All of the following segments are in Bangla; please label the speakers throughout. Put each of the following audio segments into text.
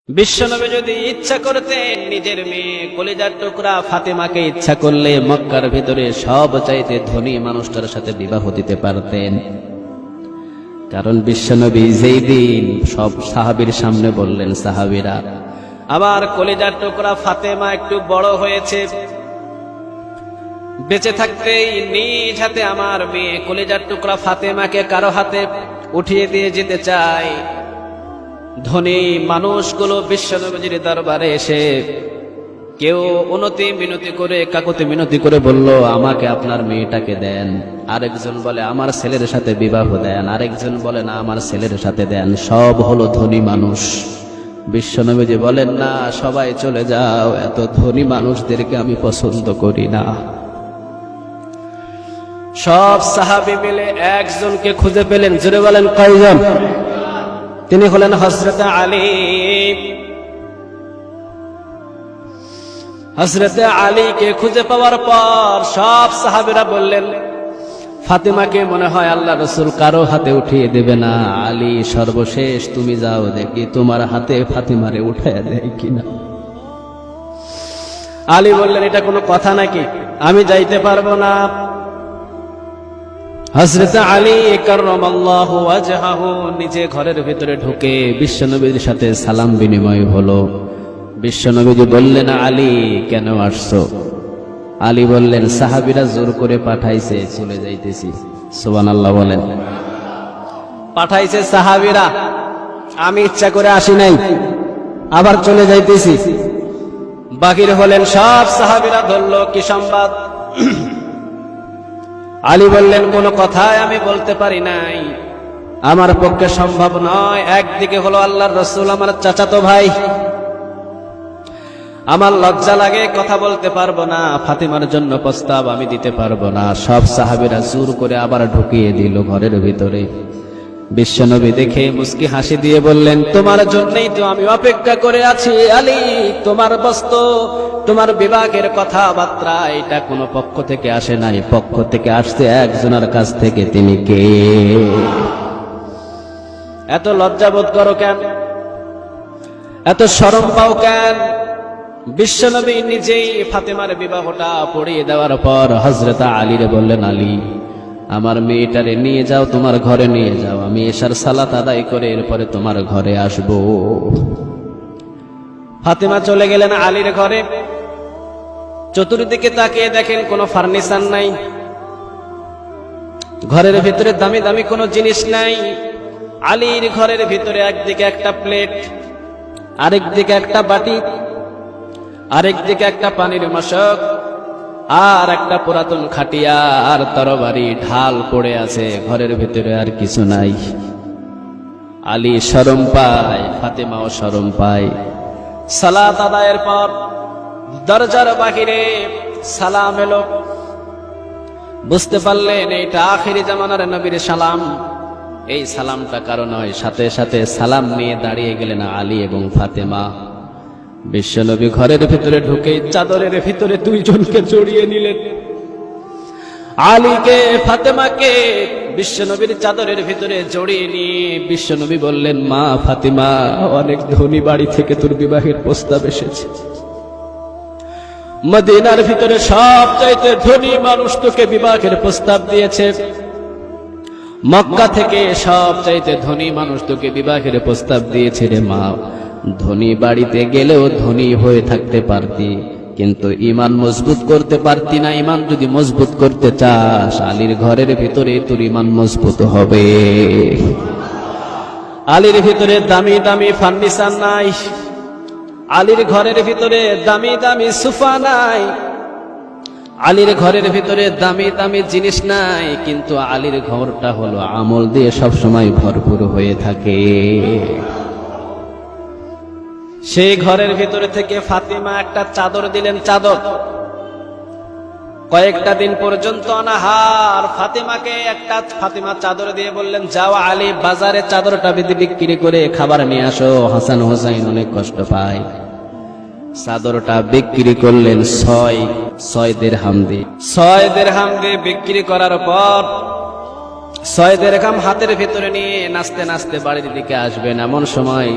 Speaker 1: বিশ্বনবী যদি ইচ্ছা করতেন নিজের মেয়ে কলিজার টুকরা ফাতেমাকে ইচ্ছা করলে মক্কার ভিতরে সবচাইতে ধনী মানুষটার সাথে বিবাহ দিতে পারতেন। কারণ বিশ্বনবী যেই দিন সব সাহাবীর সামনে বললেন, সাহাবীরা আমার কলিজার টুকরা ফাতেমা একটু বড় হয়েছে, বেঁচে থাকতেই নিজ হাতে আমার মেয়ে কলিজার টুকরা ফাতেমাকে কারো হাতে উঠিয়ে দিয়ে যেতে চাই। ধনী মানুষগুলো বিশ্বনবীর দরবারে এসে কেউ অনতি মিনতি করে কাকুতি মিনতি করে বলল, আমাকে আপনার মেয়েটাকে দেন। আরেকজন বলে আমার ছেলের সাথে বিবাহ দেন, আরেকজন বলে না আমার ছেলের সাথে দেন। সব হলো ধনী মানুষ। বিশ্বনবীজি বলেন, না, সবাই চলে যাও, এত ধনী মানুষদেরকে আমি পছন্দ করি না। সব সাহাবী মিলে একজনকে খুঁজে পেলেন। জোরে বলেন কয়জন? তিনি হলেন হযরত আলী। হযরত আলীকে খুঁজে পাওয়ার পর সব সাহাবীরা বললেন, ফাতেমাকে মনে হয় আল্লাহ রাসূল কারো হাতে উঠিয়ে দেবে না। আলী সর্বশেষ তুমি যাও, দেখি তোমার হাতে ফাতেমারে উঠায় দেয় কিনা। আলী বললেন, এটা কোনো কথা নাকি, আমি যাইতে পারবো না। হযরত আলী কাররামাল্লাহু ওয়াজহাহু নিজে ঘরের ভিতরে ঢুকে বিশ্বনবীর সাথে সালাম বিনিময় হলো। বিশ্বনবীজি বললেন, আলী কেন আসছো? আলী বললেন, সাহাবীরা জোর করে পাঠাইছে, চলে যাইতেছি। সুবহানাল্লাহ বলেন। পাঠাইছে সাহাবীরা, আমি ইচ্ছা করে আসি নাই, আবার চলে যাইতেছি। বাকির হলেন সব সাহাবীরা। ধরল, কি সংবাদ? আলী বললেন, কোনো কথাই আমি বলতে পারি নাই, আমার পক্ষে সম্ভব নয়। একদিকে হলো আল্লাহর রাসূল আমার চাচাতো ভাই, আমার লজ্জা লাগে, কথা বলতে পারবো না। ফাতেমার জন্য প্রস্তাব আমি দিতে পারবো না। সব সাহাবীরা জোর করে আবার ঢুকিয়ে দিল ঘরের ভিতরে। বিশ্বনবী দেখে মুস্কি হাসি দিয়ে বললেন, তোমার জন্যই তো আমি অপেক্ষা করে আছি আলী। তোমার বস্তু, তোমার বিভাগের কথাবার্তা এটা কোনো পক্ষ থেকে আসে নাই, পক্ষ থেকে আসছে একজনের কাছ থেকে। তিনি কে? এত লজ্জাবোধ করো কেন? এত শরম পাও কেন? বিশ্বনবী নিজেই ফাতেমার বিবাহটা পড়িয়ে দেওয়ার পর হযরত আলীরে বললেন, আলী আমার মেয়েটারে নিয়ে যাও, তোমার ঘরে নিয়ে যাও, আমি এশার সালাত আদায় করে এরপরে তোমার ঘরে আসব। ফাতেমা চলে গেলেন আলীর ঘরে। চতুর্দিকে তাকিয়ে দেখেন কোনো ফার্নিচার নাই, ঘরের ভিতরে দামি দামি কোনো জিনিস নাই। আলীর ঘরের ভিতরে একদিকে একটা প্লেট, আরেকদিকে একটা বাটি, আরেকদিকে একটা পানির মশক, আর একটা পুরাতন খাটিয়া আর তরবারি ঢাল পড়ে আছে। ঘরের ভিতরে আর কিছু নাই। আলী শরম পায়, ফাতেমাও শরম পায়। সালাত আদায়ের পর দরজার বাহিরে সালাম এলো। বুঝতে পারলেন এটা আখিরি জামানার নবীর সালাম। এই সালামটা কারো নয়। সাথে সাথে সালাম নিয়ে দাঁড়িয়ে গেলেন আলী এবং ফাতেমা। বিশ্বনবী ঘরের ভিতরে ঢুকে চাদরের ভিতরে দুইজনকে জড়িয়ে নিলেন। আলীকে ফাতেমাকে বিশ্বনবীর চাদরের ভিতরে জড়িয়ে নিয়ে বিশ্বনবী বললেন, মা ফাতেমা, অনেক ধনী বাড়ি থেকে তোর বিবাহের প্রস্তাব এসেছে। মদিনার ভিতরে সবচাইতে ধনী মানুষ তোকে বিবাহের প্রস্তাব দিয়েছে। মক্কা থেকে সবচাইতে ধনী মানুষ তোকে বিবাহের প্রস্তাব দিয়েছে রে মা। ধনী বাড়িতে গেলেও ধনী হয়ে থাকতে পারতি, কিন্তু ঈমান মজবুত করতে পারতি না। ঈমান যদি মজবুত করতে চাস, আলীর ঘরের ভিতরে তোর ঈমান মজবুত হবে। আলীর ভিতরে দামি দামি ফার্নিচার নাই, আলীর ঘরের ভিতরে দামি দামি সোফা নাই, আলীর ঘরের ভিতরে দামি দামি জিনিস নাই, কিন্তু আলীর ঘরটা হলো আমল দিয়ে সবসময় ভরপুর হয়ে থাকে। সেই ঘরের ভিতরে থেকে ফাতেমা একটা চাদর দিলেন। চাদর কয়েকটা দিন পর্যন্ত অনাহার। ফাতেমা চাদর দিয়ে বললেন, যাও আলী, বাজারে চাদরটা বিক্রি করে খাবার নিয়ে আসো, হাসান হোসাইন অনেক কষ্ট পায়। চাদরটা বিক্রি করলেন 6 দিরহাম দিয়ে। 6 দিরহাম দিয়ে বিক্রি করার পর 6 দিরহাম হাতের ভিতরে নিয়ে নাচতে নাচতে বাড়ির দিকে আসবেন। এমন সময়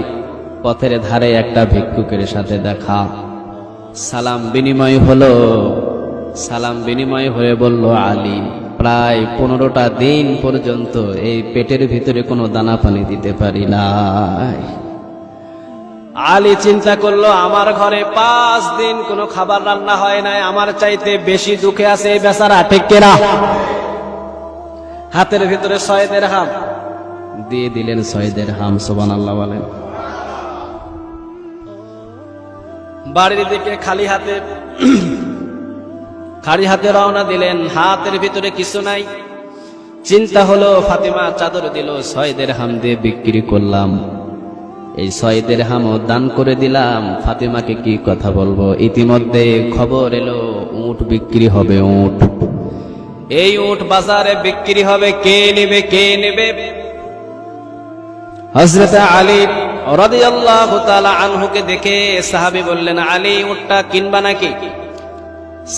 Speaker 1: পথের ধারে একটা ভিক্ষুকের সাথে দেখা, সালাম বিনিময় হলো। সালাম বিনিময় হয়ে বলল, আলী প্রায় 15টা দিন পর্যন্ত এই পেটের ভিতরে কোনো দানা পানি দিতে পারি নাই। আলী চিন্তা করলো, আমার ঘরে 5 দিন কোনো খাবার রান্না হয় নাই, আমার চাইতে বেশি দুঃখে আছে এই বেচারা, ঠিক কিনা? হাতের ভিতরে 6 দিরহাম দিয়ে দিলেন। 6 দিরহাম, সুবহানাল্লাহ বলেন। বাড়ির দিকে খালি হাতে রওনা দিলেন। হাতের ভিতরে কিছু নাই। চিন্তা হলো, ফাতেমা চাদর দিল, 6 দিরহাম দিয়ে বিক্রি করলাম, এই 6 দিরহামও দান করে দিলাম। ফাতেমাকে কি কথা বলবো? ইতিমধ্যে খবর এলো উট বিক্রি হবে। উট, এই উট বাজারে বিক্রি হবে। কে নেবে? হযরত আলী রাদিয়াল্লাহু তাআলা আনহুকে দেখে সাহাবী বললেন, আলী উটটা কিনবা নাকি?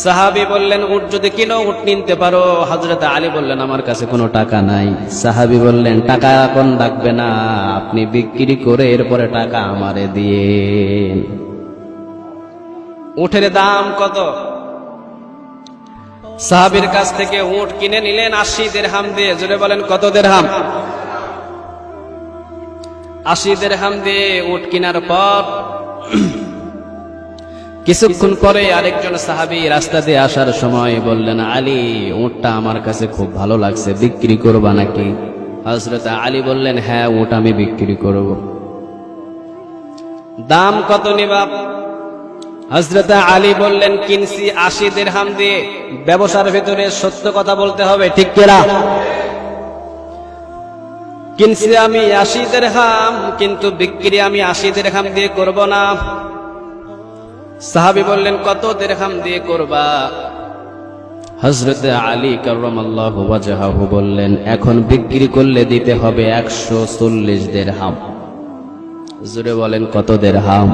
Speaker 1: সাহাবী বললেন, উট যদি কিনো উট নিতে পারো। হযরত আলী বললেন, আমার কাছে কোনো টাকা নাই। সাহাবী বললেন, টাকা এখন লাগবে না, আপনি বিক্রি করে এরপরে টাকা আমারে দিয়েন। উটের দাম কত? সাহাবীর কাছ থেকে উট কিনে নিলেন 80 দিরহাম দিয়ে। জোরে বলেন, কত দিরহাম? 80 দিরহাম দিয়ে উট কেনার পর কিছুক্ষণ পরে আরেকজন সাহাবী রাস্তা দিয়ে আসার সময় বললেন, আলী উটটা আমার কাছে খুব ভালো লাগছে, বিক্রি করবা নাকি? হযরত আলী বললেন, হ্যাঁ উট আমি বিক্রি করব। দাম কত নিবা? হযরত আলী বললেন, কিনছি 80 দিরহাম দিয়ে। ব্যবসার ভিতরে সত্য কথা বলতে হবে, ঠিক কিনা? কিনছি আমি 80 দিরহাম, কিন্তু বিক্রি আমি 80 দিরহাম দিয়ে করব না। সাহাবী বললেন, কত দিরহাম দিয়ে করবা? হযরত আলী কাররামাল্লাহু ওয়াজহাহু বললেন, এখন বিক্রি করলে দিতে হবে 140 দিরহাম। জোরে বলেন, কত দিরহাম?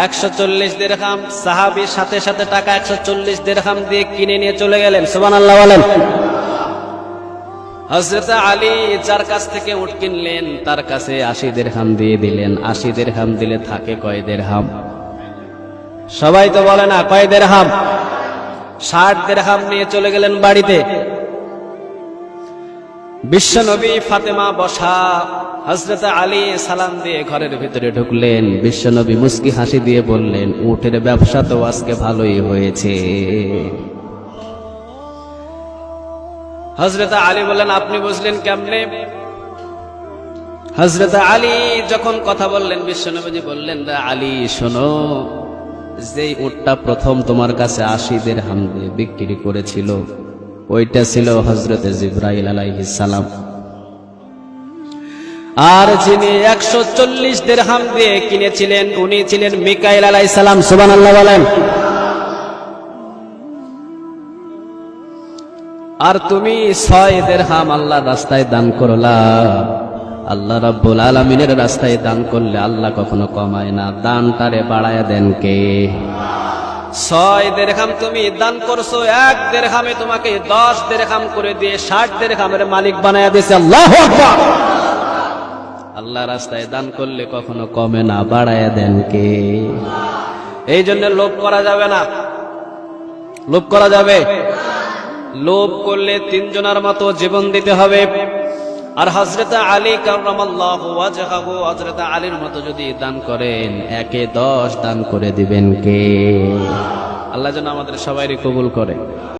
Speaker 1: 140 দিরহাম। সাহাবী সাথে সাথে টাকা 140 দিরহাম দিয়ে কিনে নিয়ে চলে গেলেন। সুবহানাল্লাহ বলেন। হযরত আলী যার কাছ থেকে উট কিনলেন তার কাছে 80 দিরহাম দিয়ে দিলেন। 80 দিরহাম দিলে থাকে কয় দিরহাম? সবাই তো বলে না, কয় দিরহাম? 60 দিরহাম নিয়ে চলে গেলেন বাড়িতে। বিশ্বনবী ফাতেমা বসা, হযরত আলী সালাম দিয়ে ঘরের ভিতরে ঢুকলেন। বিশ্বনবী মুস্কি হাসি দিয়ে বললেন, উটের ব্যবসা তো আজকে ভালোই হয়েছে। হযরত আলী বললেন, আপনি বুঝলেন কেমনে? হযরত আলী যখন কথা বললেন, বিশ্বনবী বললেন, আলী শোনো, যেই উটটা প্রথম তোমার কাছে 80 দিরহাম দিয়ে বিক্রি করেছিল, ওইটা ছিল হযরত জিবরাইল আলাইহিস সালাম। আর যিনি 140 দিরহাম দিয়ে কিনেছিলেন উনি ছিলেন মিকাইল আলাইহিস সালাম। সুবহানাল্লাহ বলেন। আর তুমি 6 দিরহাম আল্লাহর রাস্তায় দান করলা। আল্লাহ রাব্বুল আলামিনের রাস্তায় দান করলে আল্লাহ কখনো কমায় না, দানটারে বাড়ায় দেন কে? 6 দিরহাম তুমি দান করছো, 1 দিরহামে তোমাকে 10 দিরহাম করে দিয়ে 60 দিরহামের মালিক বানায়া দিয়েছে। আল্লাহু আকবার। আল্লাহ রাস্তায় দান করলে কখনো কমে না, বাড়ায় দেন কে? এই জন্য লোভ করা যাবে না। লোভ করা যাবে? লোভ করলে 3 জনের মতো জীবন দিতে হবে। আর হযরত আলী কাররামাল্লাহু ওয়াজহাহু, হযরত আলীর মতো যদি দান করেন 1-এ 10 দান করে দিবেন কে? আল্লাহ যেন আমাদের সবাইকে কবুল করে।